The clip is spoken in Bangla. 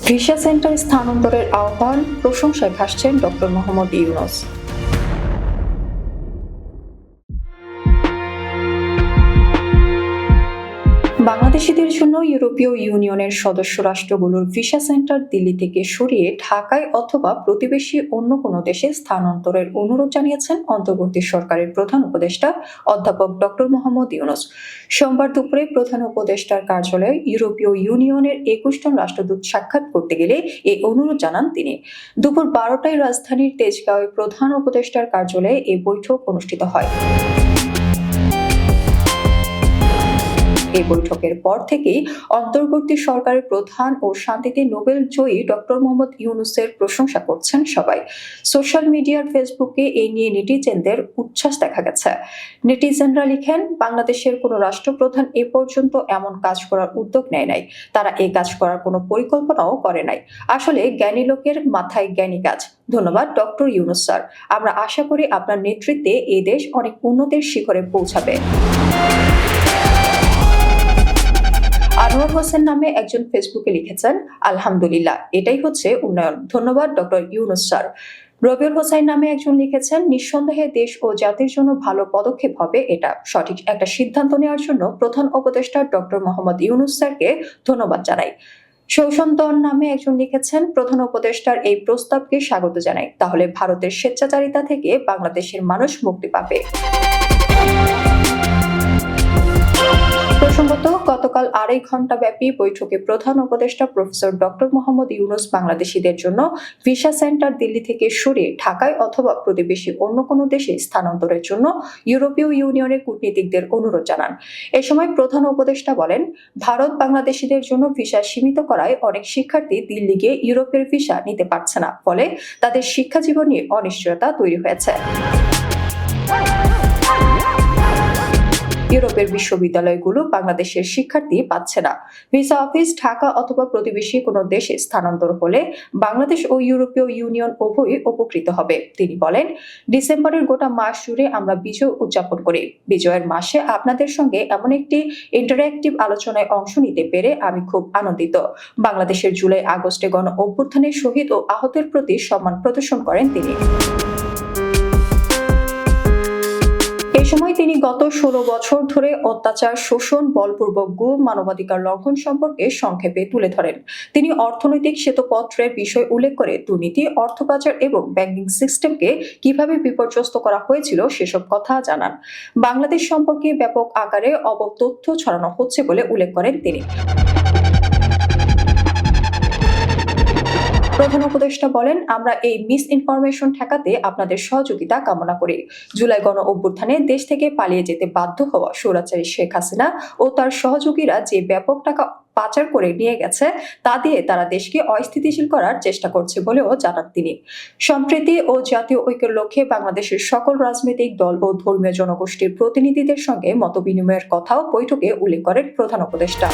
ভিসা সেন্টার স্থানান্তরের আহ্বান, প্রশংসায় ভাসছেন ডক্টর মোহাম্মদ ইউনূস। বাংলাদেশিদের জন্য ইউরোপীয় ইউনিয়নের সদস্য রাষ্ট্রগুলোর ভিসা সেন্টার দিল্লি থেকে সরিয়ে ঢাকায় অথবা প্রতিবেশী অন্য কোনো দেশে স্থানান্তরের অনুরোধ জানিয়েছেন অন্তর্বর্তী সরকারের প্রধান উপদেষ্টা অধ্যাপক ডক্টর মোহাম্মদ ইউনূস। সোমবার দুপুরে প্রধান উপদেষ্টার কার্যালয়ে ইউরোপীয় ইউনিয়নের ২১ জন রাষ্ট্রদূত সাক্ষাৎ করতে গেলে এই অনুরোধ জানান তিনি। দুপুর ১২টায় রাজধানীর তেজগাঁওয়ে প্রধান উপদেষ্টার কার্যালয়ে এই বৈঠক অনুষ্ঠিত হয়। এই বৈঠকের পর থেকেই অন্তর্বর্তী সরকারের প্রধান ও শান্তিতে নোবেল জয়ী ডক্টর মোহাম্মদ ইউনূসের প্রশংসা করছেন সবাই। সোশ্যাল মিডিয়ার ফেসবুকে এই নিয়ে নেটিজেনদের উচ্ছ্বাস দেখা গেছে। নেটিজেনরা লিখেন, বাংলাদেশের কোনো রাষ্ট্রপ্রধান এ পর্যন্ত এমন কাজ করার উদ্যোগ নেয় নাই, তারা এই কাজ করার কোনো পরিকল্পনাও করে নাই। আসলে জ্ঞানী লোকের মাথায় জ্ঞানী কাজ। ধন্যবাদ ডক্টর ইউনূস স্যার। আমরা আশা করি আপনার নেতৃত্বে এই দেশ অনেক উন্নতির শিখরে পৌঁছাবে। আনোয়ার হোসেন নামে একজন ফেসবুকে লিখেছেন, আলহামদুলিল্লাহ, এটাই হচ্ছে উন্নয়ন। ধন্যবাদ ডক্টর ইউনূস স্যার। রবিউল হোসাইন নামে একজন লিখেছেন, নিঃসন্দেহে দেশ ও জাতির জন্য ভালো পদক্ষেপ হবে এটা। সঠিক একটা সিদ্ধান্ত নেওয়ার জন্য প্রধান উপদেষ্টা ডক্টর মোহাম্মদ ইউনূস স্যারকে ধন্যবাদ জানাই। শৌসন্তন নামে একজন লিখেছেন, প্রধান উপদেষ্টার এই প্রস্তাবকে স্বাগত জানাই। তাহলে ভারতের স্বেচ্ছাচারিতা থেকে বাংলাদেশের মানুষ মুক্তি পাবে। প্রসঙ্গত, গতকাল ২.৫ ঘণ্টা ব্যাপী বৈঠকে প্রধান উপদেষ্টা প্রফেসর ডক্টর মোহাম্মদ ইউনূস বাংলাদেশিদের জন্য ভিসা সেন্টার দিল্লি থেকে সরিয়ে ঢাকায় অথবা প্রতিবেশী অন্য কোনো দেশে স্থানান্তরের জন্য ইউরোপীয় ইউনিয়নের কূটনীতিকদের অনুরোধ জানান। এ সময় প্রধান উপদেষ্টা বলেন, ভারত বাংলাদেশিদের জন্য ভিসা সীমিত করায় অনেক শিক্ষার্থী দিল্লি গিয়ে ইউরোপের ভিসা নিতে পারছে না, ফলে তাদের শিক্ষা জীবন নিয়ে অনিশ্চয়তা তৈরি হয়েছে। ইউরোপের বিশ্ববিদ্যালয়গুলো বাংলাদেশের শিক্ষার্থী পাচ্ছে না। ভিসা অফিস ঢাকা অথবা প্রতিবেশী কোনো দেশে স্থানান্তর হলে বাংলাদেশ ও ইউরোপীয় ইউনিয়ন উভয়ই উপকৃত হবে। তিনি বলেন, ডিসেম্বরের গোটা মাস জুড়ে আমরা বিজয় উদযাপন করি। বিজয়ের মাসে আপনাদের সঙ্গে এমন একটি ইন্টারঅ্যাক্টিভ আলোচনায় অংশ নিতে পেরে আমি খুব আনন্দিত। বাংলাদেশের জুলাই আগস্টে গণ অভ্যুত্থানে শহীদ ও আহতের প্রতি সম্মান প্রদর্শন করেন তিনি। এই সময় তিনি গত ১৬ বছর ধরে অত্যাচার, শোষণ, বলপূর্বক গুম, মানবাধিকার লঙ্ঘন সম্পর্কে সংক্ষেপে তুলে ধরেন। তিনি অর্থনৈতিক শ্বেতপত্রের বিষয় উল্লেখ করে দুর্নীতি, অর্থ পাচার এবং ব্যাংকিং সিস্টেমকে কিভাবে বিপর্যস্ত করা হয়েছিল সেসব কথা জানান। বাংলাদেশ সম্পর্কে ব্যাপক আকারে অপতথ্য ছড়ানো হচ্ছে বলে উল্লেখ করেন তিনি। প্রধান উপদেষ্টা বলেন, আমরা এই মিস ইনফরমেশন ঠেকাতে আপনাদের সহযোগিতা কামনা করি। জুলাই গণ অভ্যুত্থানে দেশ থেকে পালিয়ে যেতে বাধ্য হওয়া স্বৈরাচারী শেখ হাসিনা ও তার সহযোগীরা যে ব্যাপক টাকা পাচার করে নিয়ে গেছে, তা দিয়ে তারা দেশকে অস্থিতিশীল করার চেষ্টা করছে বলেও জানান তিনি। সম্প্রীতি ও জাতীয় ঐক্যের লক্ষ্যে বাংলাদেশের সকল রাজনৈতিক দল ও ধর্মীয় জনগোষ্ঠীর প্রতিনিধিদের সঙ্গে মতবিনিময়ের কথাও বৈঠকে উল্লেখ করেন প্রধান উপদেষ্টা।